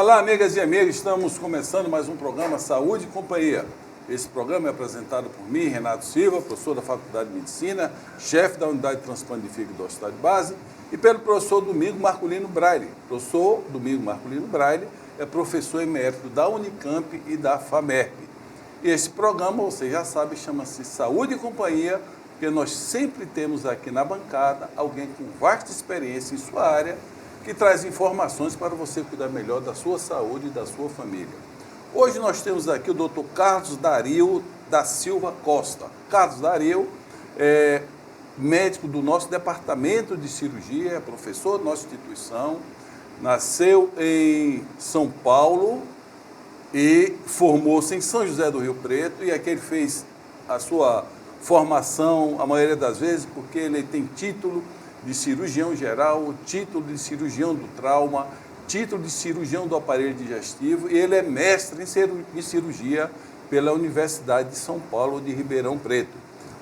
Olá, amigas e amigos, estamos começando mais um programa Saúde e Companhia. Esse programa é apresentado por mim, Renato Silva, professor da Faculdade de Medicina, chefe da Unidade de Transplante de Fígado do Hospital de Base, e pelo professor Domingo Marculino Braille. Professor Domingo Marculino Braille é professor emérito da Unicamp e da FAMERP. E esse programa, você já sabe, chama-se Saúde e Companhia, porque nós sempre temos aqui na bancada alguém com vasta experiência em sua área, que traz informações para você cuidar melhor da sua saúde e da sua família. Hoje nós temos aqui o Dr. Carlos Dario da Silva Costa. Carlos Dario é médico do nosso departamento de cirurgia, é professor da nossa instituição, nasceu em São Paulo e formou-se em São José do Rio Preto, e aqui ele fez a sua formação, a maioria das vezes, porque ele tem título de cirurgião geral, título de cirurgião do trauma, título de cirurgião do aparelho digestivo, e ele é mestre em cirurgia pela Universidade de São Paulo de Ribeirão Preto.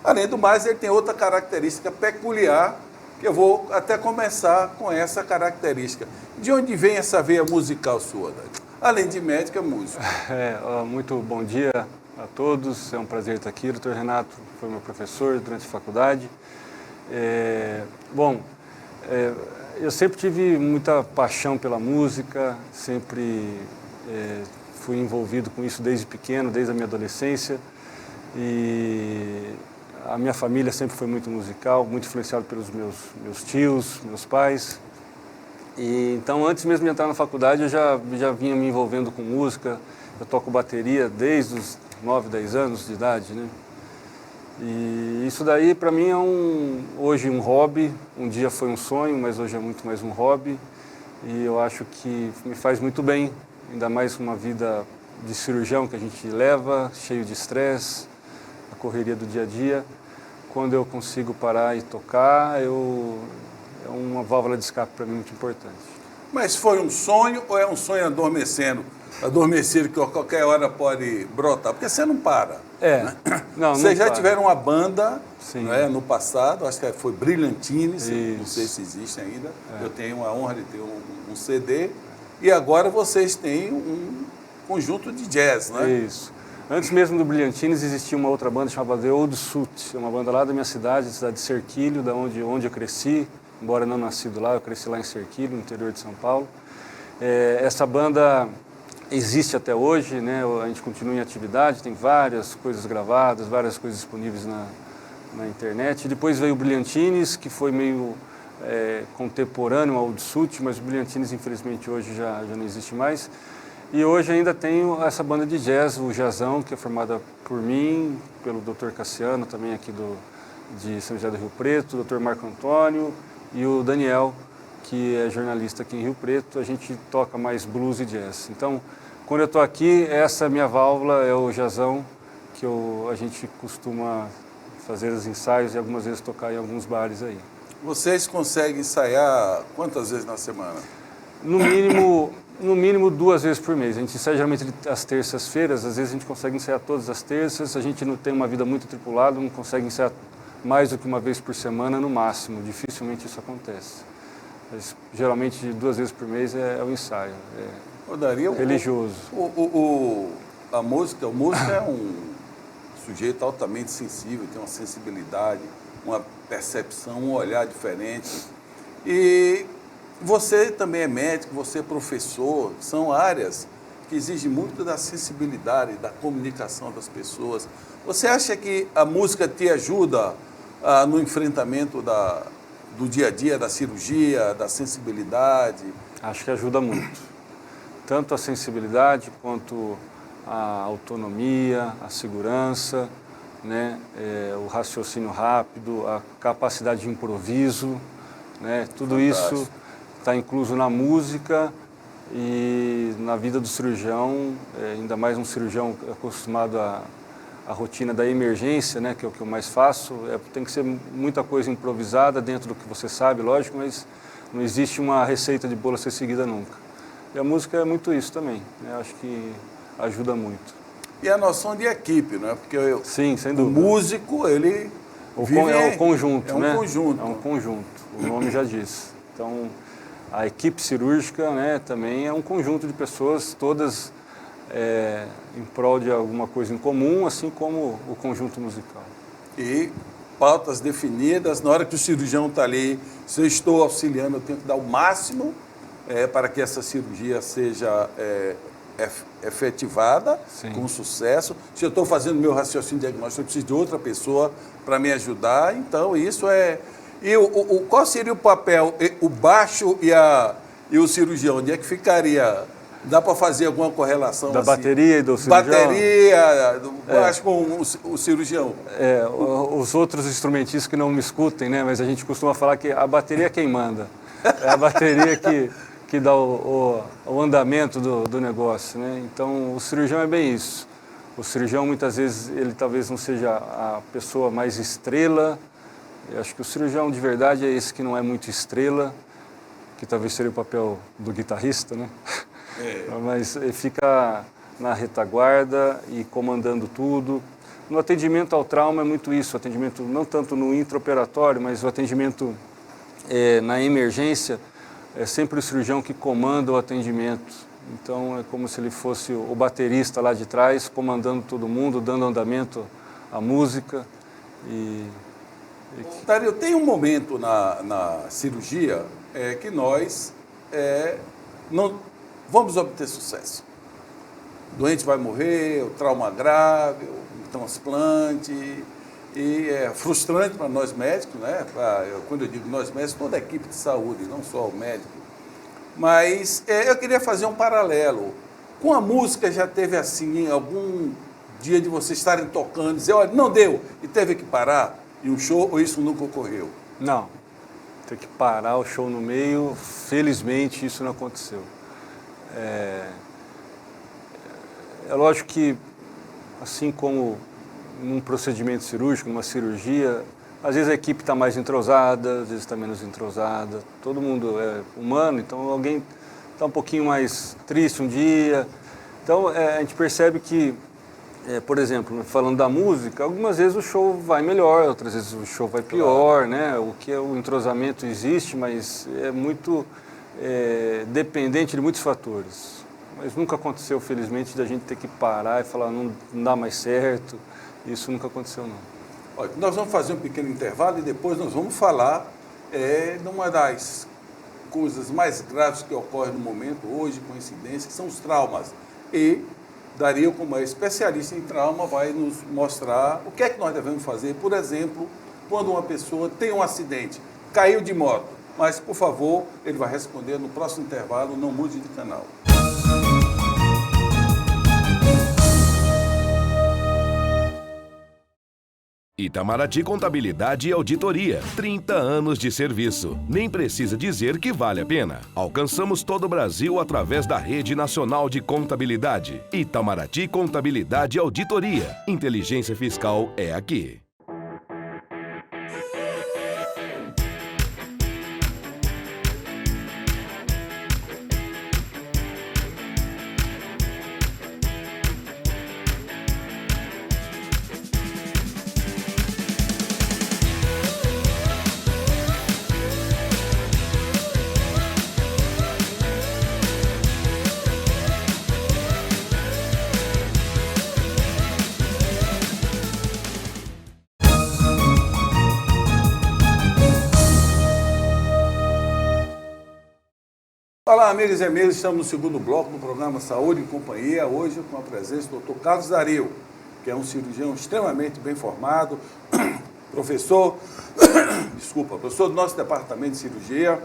Além do mais, ele tem outra característica peculiar, que eu vou até começar com essa característica. De onde vem essa veia musical sua, Dario? Além de médico, é músico. Muito bom dia a todos, é um prazer estar aqui. O Dr. Renato foi meu professor durante a faculdade. Eu sempre tive muita paixão pela música, sempre fui envolvido com isso desde pequeno, desde a minha adolescência, e a minha família sempre foi muito musical, muito influenciado pelos meus tios, meus pais. E então, antes mesmo de entrar na faculdade, eu já vinha me envolvendo com música. Eu toco bateria desde os 9, 10 anos de idade, né? E isso daí, para mim, hoje um hobby. Um dia foi um sonho, mas hoje é muito mais um hobby. E eu acho que me faz muito bem, ainda mais uma vida de cirurgião que a gente leva, cheio de estresse, a correria do dia a dia. Quando eu consigo parar e tocar, é uma válvula de escape para mim muito importante. Mas foi um sonho ou é um sonho adormecido que a qualquer hora pode brotar? Porque você não para. Né? Vocês já tiveram uma banda, não é, no passado, acho que foi Brilhantines, não sei se existe ainda. Eu tenho a honra de ter um CD, e agora vocês têm um conjunto de jazz, não é? Isso. Antes mesmo do Brilhantines existia uma outra banda chamada The Old Suit, uma banda lá da minha cidade, cidade de Serquilho, onde eu cresci, embora não nascido lá, eu cresci lá em Serquilho, no interior de São Paulo. Essa banda existe até hoje, né? A gente continua em atividade, tem várias coisas gravadas, várias coisas disponíveis na internet. Depois veio o Brilhantines, que foi meio contemporâneo ao Old Suit, mas o Brilhantines, infelizmente, hoje já não existe mais. E hoje ainda tenho essa banda de jazz, o Jazzão, que é formada por mim, pelo Dr. Cassiano, também aqui de São José do Rio Preto, o Dr. Marco Antônio e o Daniel, que é jornalista aqui em Rio Preto. A gente toca mais blues e jazz. Então, quando eu estou aqui, essa minha válvula é o jazzão, que a gente costuma fazer os ensaios e algumas vezes tocar em alguns bares aí. Vocês conseguem ensaiar quantas vezes na semana? No mínimo 2 vezes por mês. A gente ensaia geralmente às terças-feiras, às vezes a gente consegue ensaiar todas as terças. A gente não tem uma vida muito tripulada, não consegue ensaiar mais do que uma vez por semana no máximo. Dificilmente isso acontece. Mas, geralmente 2 vezes por mês é o ensaio. Dario, religioso. O músico é um sujeito altamente sensível, tem uma sensibilidade, uma percepção, um olhar diferente. E você também é médico, você é professor, são áreas que exigem muito da sensibilidade, da comunicação das pessoas. Você acha que a música te ajuda no enfrentamento do dia a dia, da cirurgia, da sensibilidade? Acho que ajuda muito. Tanto a sensibilidade quanto a autonomia, a segurança, né? O raciocínio rápido, a capacidade de improviso, né? Tudo Fantástico. Isso está incluso na música e na vida do cirurgião, ainda mais um cirurgião acostumado à rotina da emergência, né? Que é o que eu mais faço. Tem que ser muita coisa improvisada dentro do que você sabe, lógico, mas não existe uma receita de bolo a ser seguida nunca. E a música é muito isso também, né? Acho que ajuda muito. E a noção de equipe, não é? Porque sim, sem o dúvida. músico, ele é o conjunto, é um né? conjunto. É um conjunto, o nome já diz. Então, A equipe cirúrgica, né, também é um conjunto de pessoas, todas em prol de alguma coisa em comum, assim como o conjunto musical. E pautas definidas, na hora que o cirurgião está ali, se eu estou auxiliando, eu tenho que dar o máximo para que essa cirurgia seja efetivada, Sim. com sucesso. Se eu estou fazendo meu raciocínio diagnóstico, eu preciso de outra pessoa para me ajudar. Então, isso é... E qual seria o papel, o baixo e o cirurgião? Onde é que ficaria? Dá para fazer alguma correlação? Da assim? bateria e do cirurgião? Bateria, do baixo com o cirurgião. Os outros instrumentistas que não me escutem, né? Mas a gente costuma falar que a bateria é quem manda. É a bateria que dá o andamento do negócio, né? Então, o cirurgião é bem isso. O cirurgião, muitas vezes, ele talvez não seja a pessoa mais estrela. Eu acho que o cirurgião de verdade é esse que não é muito estrela, que talvez seria o papel do guitarrista, né? Mas ele fica na retaguarda e comandando tudo. No atendimento ao trauma é muito isso, o atendimento não tanto no intraoperatório, mas o atendimento na emergência é sempre o cirurgião que comanda o atendimento. Então é como se ele fosse o baterista lá de trás, comandando todo mundo, dando andamento à música. Dario, tem um momento na cirurgia que nós não vamos obter sucesso. O doente vai morrer, o trauma grave, o transplante, e é frustrante para nós médicos, né? Quando eu digo nós médicos, toda a equipe de saúde, não só o médico. Mas eu queria fazer um paralelo. Com a música já teve assim, algum dia de vocês estarem tocando, dizer, olha, não deu, e teve que parar, e um show, ou isso nunca ocorreu? Não, ter que parar o show no meio, felizmente isso não aconteceu. É lógico que, assim como num procedimento cirúrgico, numa cirurgia, às vezes a equipe está mais entrosada, às vezes está menos entrosada, todo mundo é humano, então alguém está um pouquinho mais triste um dia. Então a gente percebe que, por exemplo, falando da música, algumas vezes o show vai melhor, outras vezes o show vai pior, né? O entrosamento existe, mas é muito dependente de muitos fatores. Mas nunca aconteceu, felizmente, da gente ter que parar e falar, não dá mais certo. Isso nunca aconteceu, não. Olha, nós vamos fazer um pequeno intervalo e depois nós vamos falar de uma das coisas mais graves que ocorrem no momento hoje, coincidência, que são os traumas. E Dario, como é especialista em trauma, vai nos mostrar o que é que nós devemos fazer, por exemplo, quando uma pessoa tem um acidente, caiu de moto. Mas, por favor, ele vai responder no próximo intervalo, não mude de canal. Itamaraty Contabilidade e Auditoria, 30 anos de serviço. Nem precisa dizer que vale a pena. Alcançamos todo o Brasil através da Rede Nacional de Contabilidade. Itamaraty Contabilidade e Auditoria. Inteligência fiscal é aqui. Olá, amigos e amigas, estamos no segundo bloco do programa Saúde em Companhia, hoje com a presença do Dr. Carlos Dario, que é um cirurgião extremamente bem formado, professor do nosso departamento de cirurgia,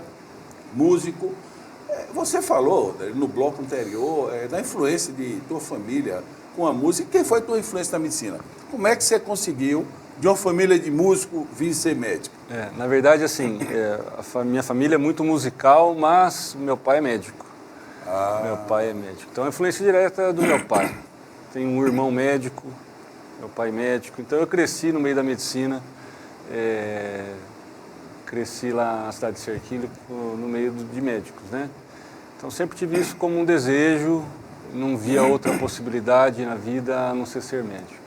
músico. Você falou no bloco anterior da influência de tua família com a música. Quem foi a tua influência na medicina? Como é que você conseguiu, de uma família de músico, vir ser médico? Na verdade, assim, minha família é muito musical, mas meu pai é médico. Meu pai é médico. Então, a influência direta é do meu pai. Tenho um irmão médico, meu pai médico. Então, eu cresci no meio da medicina. Cresci lá na cidade de Serquilho, no meio de médicos, né? Então, sempre tive isso como um desejo, não via outra possibilidade na vida a não ser médico.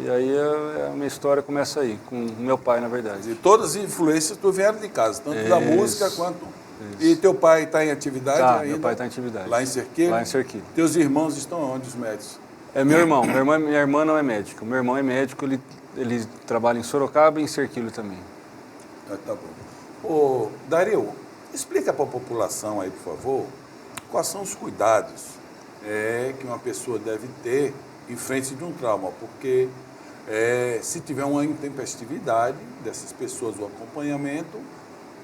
E aí a minha história começa aí, com o meu pai, na verdade. E todas as influências tu vieram de casa, tanto da música quanto... E teu pai está em atividade Tá, ainda? meu pai está em atividade. Lá em Cerquilho? Lá em Cerquilho. Teus irmãos estão onde, os médicos? É meu irmão. Minha irmã não é médica. Meu irmão é médico, ele trabalha em Sorocaba e em Cerquilho também. Ah, tá bom. Ô, Dario, explica para a população aí, por favor, quais são os cuidados que uma pessoa deve ter em frente de um trauma, porque se tiver uma intempestividade dessas pessoas, o acompanhamento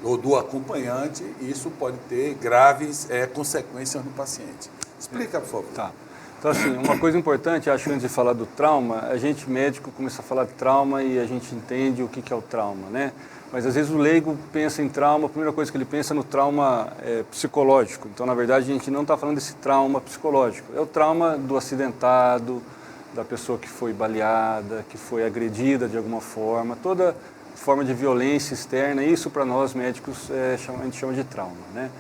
ou do acompanhante, isso pode ter graves consequências no paciente. Explica, por favor. Tá. Então, assim, uma coisa importante, acho, antes de falar do trauma, a gente médico começa a falar de trauma e a gente entende o que é o trauma, né? Mas às vezes o leigo pensa em trauma, a primeira coisa que ele pensa é no trauma psicológico. Então, na verdade, a gente não está falando desse trauma psicológico. É o trauma do acidentado, da pessoa que foi baleada, que foi agredida de alguma forma, toda forma de violência externa, isso para nós médicos a gente chama de trauma, né?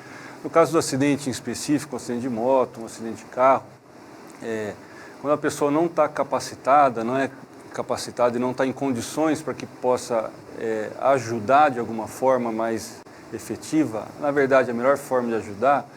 No caso do acidente em específico, um acidente de moto, um acidente de carro, quando a pessoa não está capacitada, não é capacitada e não está em condições para que possa ajudar de alguma forma mais efetiva, na verdade a melhor forma de ajudar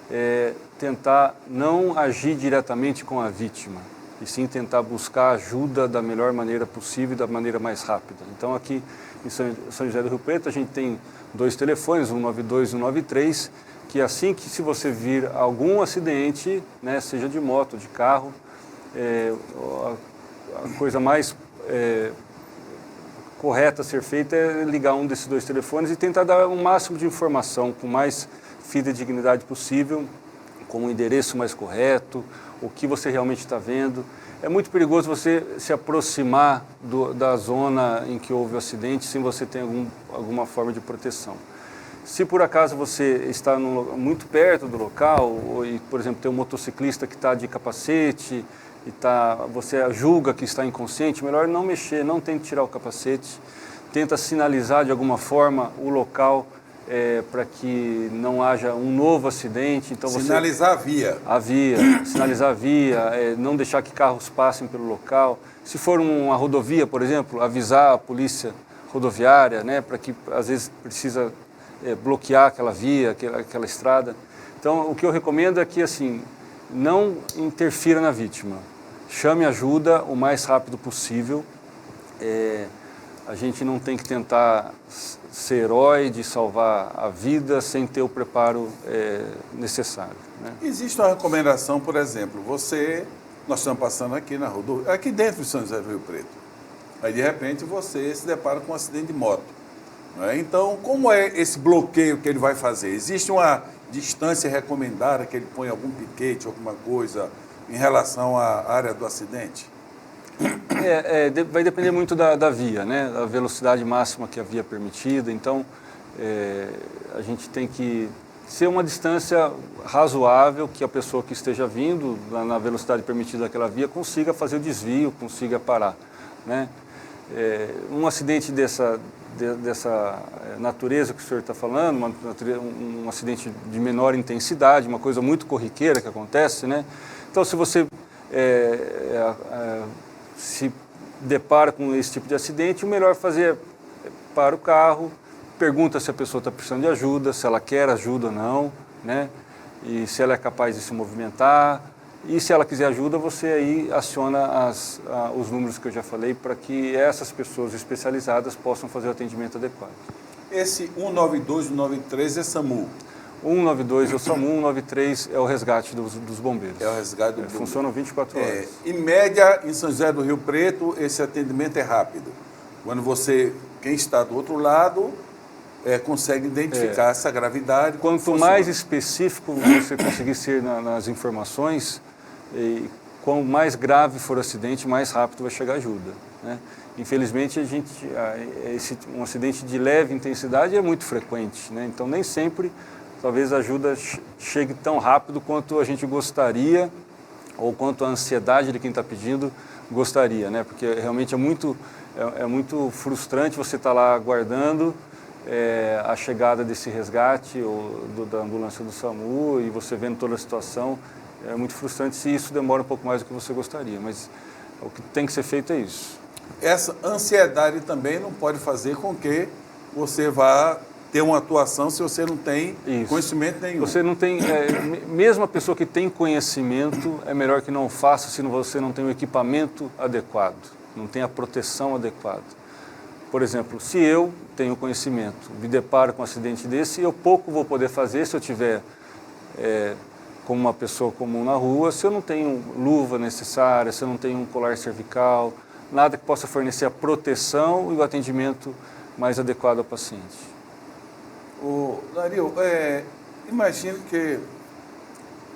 é tentar não agir diretamente com a vítima, e sim tentar buscar ajuda da melhor maneira possível e da maneira mais rápida. Então aqui em São José do Rio Preto a gente tem 2 telefones, 192 e 193, que assim que se você vir algum acidente, né, seja de moto, de carro, a coisa mais correta a ser feita é ligar um desses 2 telefones e tentar dar o máximo de informação com mais fidedignidade possível, com o endereço mais correto, o que você realmente está vendo. É muito perigoso você se aproximar da zona em que houve o acidente sem você ter alguma forma de proteção. Se por acaso você está muito perto do local, e, por exemplo, tem um motociclista que está de capacete, e você julga que está inconsciente, melhor não mexer, não tente tirar o capacete, tenta sinalizar de alguma forma o local para que não haja um novo acidente. Então sinalizar a via. Sinalizar a via, não deixar que carros passem pelo local. Se for uma rodovia, por exemplo, avisar a polícia rodoviária, né, para que às vezes precisa bloquear aquela via, aquela estrada. Então, o que eu recomendo é que, assim, não interfira na vítima. Chame ajuda o mais rápido possível. A gente não tem que tentar ser herói de salvar a vida sem ter o preparo necessário, né? Existe uma recomendação, por exemplo, nós estamos passando aqui na rodovia, aqui dentro de São José do Rio Preto. Aí, de repente, você se depara com um acidente de moto. Então, como é esse bloqueio que ele vai fazer? Existe uma distância recomendada que ele põe algum piquete, alguma coisa em relação à área do acidente? Vai depender muito da via, né? Da velocidade máxima que a via é permitida. Então, a gente tem que ser uma distância razoável que a pessoa que esteja vindo na velocidade permitida daquela via consiga fazer o desvio, consiga parar, né? Um acidente dessa natureza que o senhor está falando, um acidente de menor intensidade, uma coisa muito corriqueira que acontece, né? Então, se você se depara com esse tipo de acidente, o melhor fazer é para o carro, pergunta se a pessoa está precisando de ajuda, se ela quer ajuda ou não, né? E se ela é capaz de se movimentar. E se ela quiser ajuda, você aí aciona os números que eu já falei para que essas pessoas especializadas possam fazer o atendimento adequado. Esse 192 e 193 é SAMU? 192 é o SAMU, 193 é o resgate dos bombeiros. É o resgate do bombeiro. Funcionam 24 horas. Em média, em São José do Rio Preto, esse atendimento é rápido. Quando quem está do outro lado, consegue identificar essa gravidade. Quanto mais específico você conseguir ser nas informações, e quanto mais grave for o acidente, mais rápido vai chegar a ajuda, né? Infelizmente, um acidente de leve intensidade é muito frequente, né? Então, nem sempre, talvez a ajuda chegue tão rápido quanto a gente gostaria ou quanto a ansiedade de quem está pedindo gostaria, né? Porque realmente é muito frustrante você estar lá aguardando a chegada desse resgate ou da ambulância do SAMU e você vendo toda a situação. É muito frustrante se isso demora um pouco mais do que você gostaria, mas o que tem que ser feito é isso. Essa ansiedade também não pode fazer com que você vá ter uma atuação se você não tem Isso. conhecimento nenhum. Você não tem, mesmo a pessoa que tem conhecimento, é melhor que não faça se você não tem o equipamento adequado, não tem a proteção adequada. Por exemplo, se eu tenho conhecimento, me deparo com um acidente desse, eu pouco vou poder fazer se eu tiver como uma pessoa comum na rua, se eu não tenho luva necessária, se eu não tenho um colar cervical, nada que possa fornecer a proteção e o atendimento mais adequado ao paciente. Dario, imagine que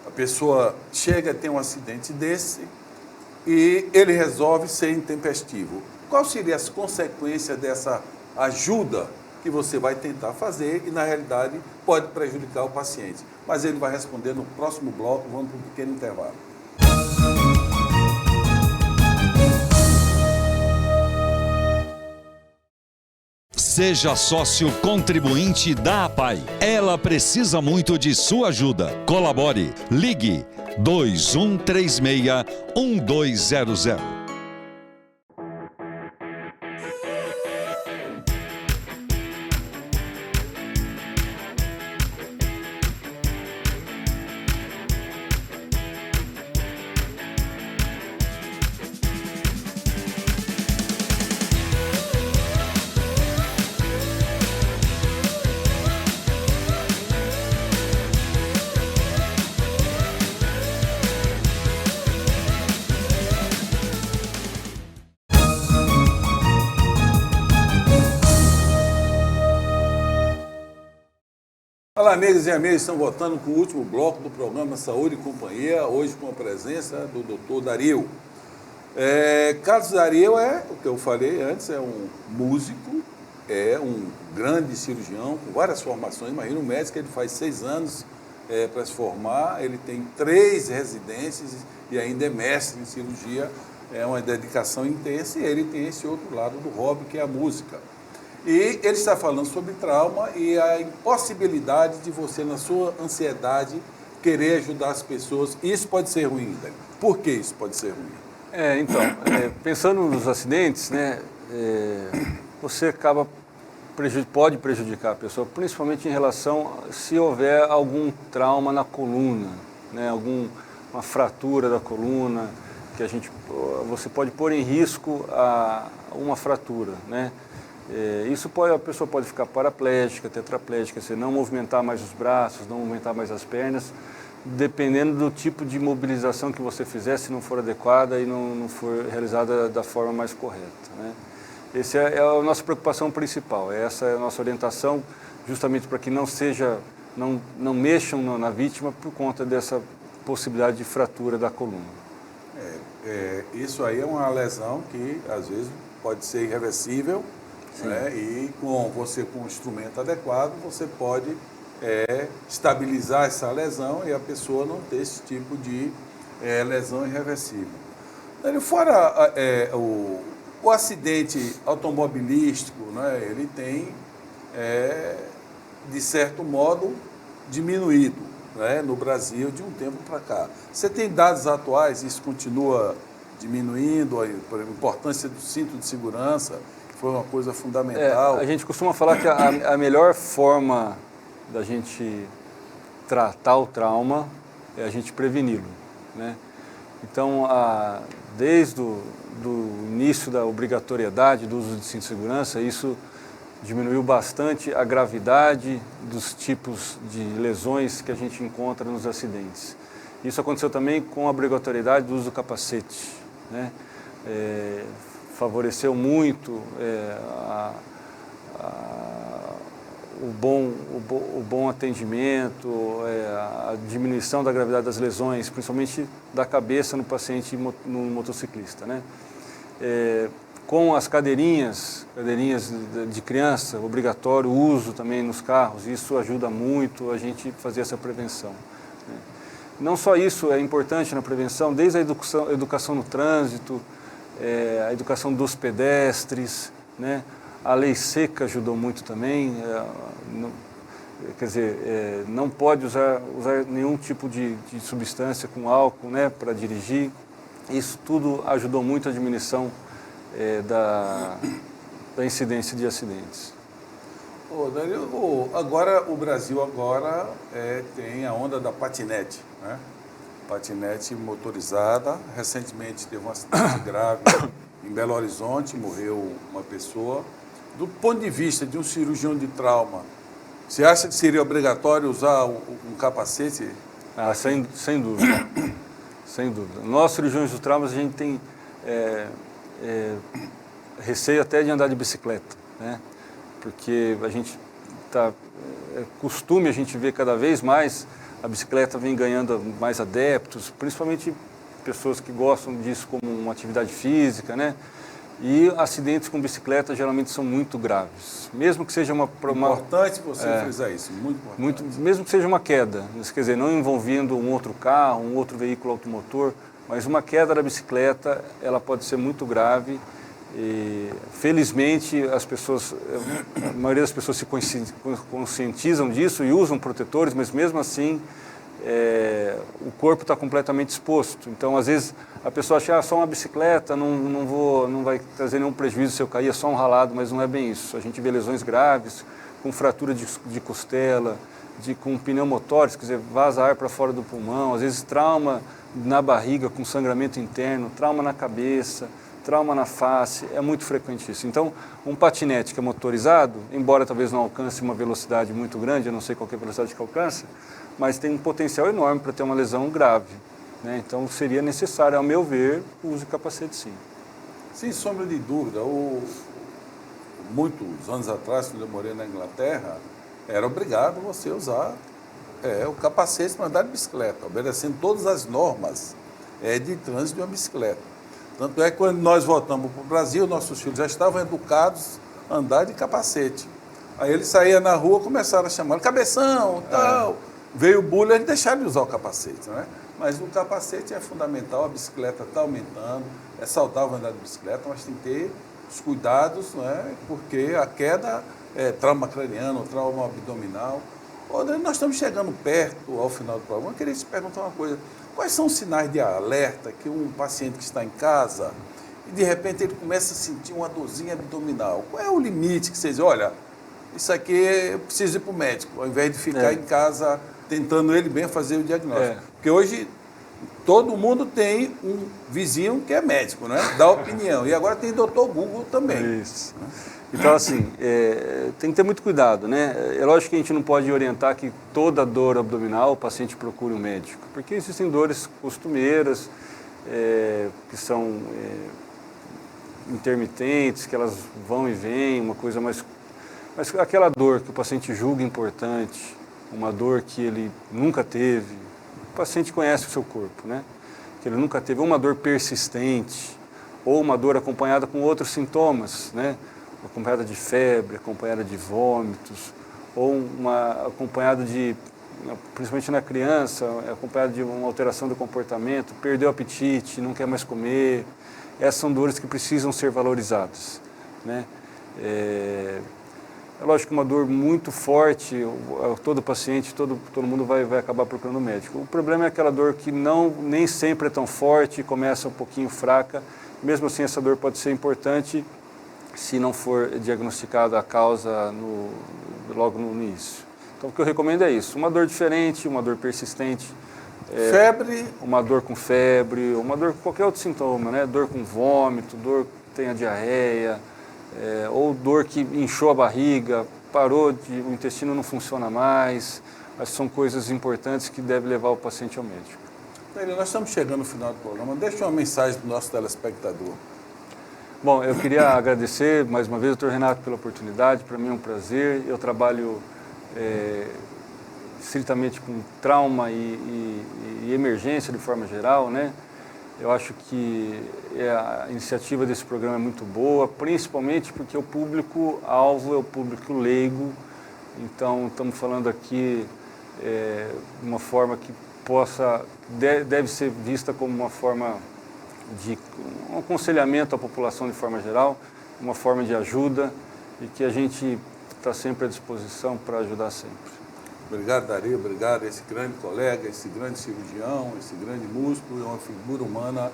a pessoa chega a ter um acidente desse e ele resolve ser intempestivo. Qual seria as consequências dessa ajuda que você vai tentar fazer e, na realidade, pode prejudicar o paciente? Mas ele vai responder no próximo bloco. Vamos para um pequeno intervalo. Seja sócio contribuinte da APAI. Ela precisa muito de sua ajuda. Colabore. Ligue 2136-1200. Olá, amigos e amigas, estão voltando com o último bloco do programa Saúde e Companhia, hoje com a presença do Dr. Dario. Carlos Dario o que eu falei antes, é um músico, é um grande cirurgião, com várias formações. Imagina um médico, ele faz 6 anos para se formar, ele tem 3 residências e ainda é mestre em cirurgia, é uma dedicação intensa, e ele tem esse outro lado do hobby, que é a música. E ele está falando sobre trauma e a impossibilidade de você, na sua ansiedade, querer ajudar as pessoas. Isso pode ser ruim, Dani. Por que isso pode ser ruim? Pensando nos acidentes, né, você pode prejudicar a pessoa, principalmente em relação se houver algum trauma na coluna, né, uma fratura da coluna, que você pode pôr em risco uma fratura, né? A pessoa pode ficar paraplégica, tetraplégica, se não movimentar mais os braços, não movimentar mais as pernas, dependendo do tipo de mobilização que você fizer, se não for adequada e não for realizada da forma mais correta, né? Essa é a nossa preocupação principal, essa é a nossa orientação, justamente para que não mexam na vítima por conta dessa possibilidade de fratura da coluna. Isso aí é uma lesão que, às vezes, pode ser irreversível. Né? E com um instrumento adequado, você pode estabilizar essa lesão e a pessoa não ter esse tipo de lesão irreversível. Fora o acidente automobilístico, né? Ele tem, de certo modo, diminuído, né? No Brasil de um tempo para cá. Você tem dados atuais, isso continua diminuindo, a importância do cinto de segurança, foi uma coisa fundamental. A gente costuma falar que a melhor forma da gente tratar o trauma é a gente preveni-lo, né? Então, desde o início da obrigatoriedade do uso de cinto de segurança, isso diminuiu bastante a gravidade dos tipos de lesões que a gente encontra nos acidentes. Isso aconteceu também com a obrigatoriedade do uso do capacete, né? Favoreceu muito o bom atendimento, a diminuição da gravidade das lesões, principalmente da cabeça no paciente no motociclista, né? Com as cadeirinhas de criança, obrigatório uso também nos carros, isso ajuda muito a gente fazer essa prevenção, né? Não só isso é importante na prevenção, desde a educação no trânsito, a educação dos pedestres, né? A lei seca ajudou muito também, não pode usar nenhum tipo de substância com álcool, né, para dirigir. Isso tudo ajudou muito a diminuição da incidência de acidentes. Danilo, agora o Brasil tem a onda da patinete, né? Patinete motorizada. Recentemente teve um acidente grave em Belo Horizonte, morreu uma pessoa. Do ponto de vista de um cirurgião de trauma, você acha que seria obrigatório usar um capacete? Sem dúvida. Sem dúvida. Nós, cirurgiões de traumas, a gente tem receio até de andar de bicicleta, né? Porque a gente costume a gente ver cada vez mais a bicicleta vem ganhando mais adeptos, principalmente pessoas que gostam disso como uma atividade física, né? E acidentes com bicicleta geralmente são muito graves, mesmo que seja importante você frisar isso, muito importante. Mesmo que seja uma queda, quer dizer, não envolvendo um outro carro, um outro veículo automotor, mas uma queda da bicicleta, ela pode ser muito grave. E, felizmente, a maioria das pessoas se conscientizam disso e usam protetores, mas mesmo assim o corpo está completamente exposto. Então, às vezes, a pessoa acha só uma bicicleta, não vai trazer nenhum prejuízo se eu cair, é só um ralado, mas não é bem isso. A gente vê lesões graves, com fratura de costela, com pneumotórax, quer dizer, vaza ar para fora do pulmão, às vezes trauma na barriga com sangramento interno, trauma na cabeça, trauma na face, é muito frequente isso. Então, um patinete que é motorizado, embora talvez não alcance uma velocidade muito grande, eu não sei qual é a velocidade que alcança, mas tem um potencial enorme para ter uma lesão grave, né? Então, seria necessário, ao meu ver, o uso de capacete, sim. Sem sombra de dúvida. Muitos anos atrás, quando eu morei na Inglaterra, era obrigado você usar o capacete para andar de bicicleta, obedecendo todas as normas de trânsito de uma bicicleta. Tanto é que quando nós voltamos para o Brasil, nossos filhos já estavam educados a andar de capacete. Aí eles saíam na rua, começaram a chamar cabeção, tal. Veio o bullying, eles deixaram de usar o capacete, né? Mas o capacete é fundamental, a bicicleta está aumentando, é saudável andar de bicicleta, mas tem que ter os cuidados, né? Porque a queda é trauma craniano, trauma abdominal. Nós estamos chegando perto ao final do programa. Eu queria te perguntar uma coisa. Quais são os sinais de alerta que um paciente que está em casa e de repente ele começa a sentir uma dorzinha abdominal? Qual é o limite que vocês dizem, olha, isso aqui eu preciso ir para o médico, ao invés de ficar em casa tentando ele bem fazer o diagnóstico? Porque hoje todo mundo tem um vizinho que é médico, né? Dá opinião. E agora tem doutor Google também. Isso. Então, assim, tem que ter muito cuidado, né? É lógico que a gente não pode orientar que toda dor abdominal o paciente procure um médico, porque existem dores costumeiras, que são intermitentes, que elas vão e vêm, uma coisa mais... Mas aquela dor que o paciente julga importante, uma dor que ele nunca teve, o paciente conhece o seu corpo, né? Que ele nunca teve, ou uma dor persistente, ou uma dor acompanhada com outros sintomas, né? Acompanhada de febre, acompanhada de vômitos, ou acompanhado de, principalmente na criança, acompanhado de uma alteração do comportamento, perdeu o apetite, não quer mais comer. Essas são dores que precisam ser valorizadas, né? É lógico que uma dor muito forte, todo paciente, todo mundo vai acabar procurando um médico. O problema é aquela dor que nem sempre é tão forte, começa um pouquinho fraca. Mesmo assim, essa dor pode ser importante se não for diagnosticada a causa logo no início. Então, o que eu recomendo é isso, uma dor diferente, uma dor persistente. Febre? Uma dor com febre, uma dor com qualquer outro sintoma, né? Dor com vômito, dor que tenha diarreia, ou dor que inchou a barriga, o intestino não funciona mais. Essas são coisas importantes que devem levar o paciente ao médico. Nós estamos chegando no final do programa. Deixa uma mensagem para o nosso telespectador. Bom, eu queria agradecer mais uma vez, doutor Renato, pela oportunidade. Para mim é um prazer. Eu trabalho estritamente com trauma e emergência de forma geral, né? Eu acho que a iniciativa desse programa é muito boa, principalmente porque o público-alvo é o público leigo. Então, estamos falando aqui de uma forma que deve ser vista como uma forma de um aconselhamento à população de forma geral, uma forma de ajuda, e que a gente está sempre à disposição para ajudar sempre. Obrigado, Dario, obrigado a esse grande colega, esse grande cirurgião, esse grande músculo, é uma figura humana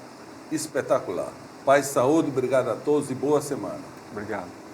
espetacular. Paz e saúde, obrigado a todos e boa semana. Obrigado.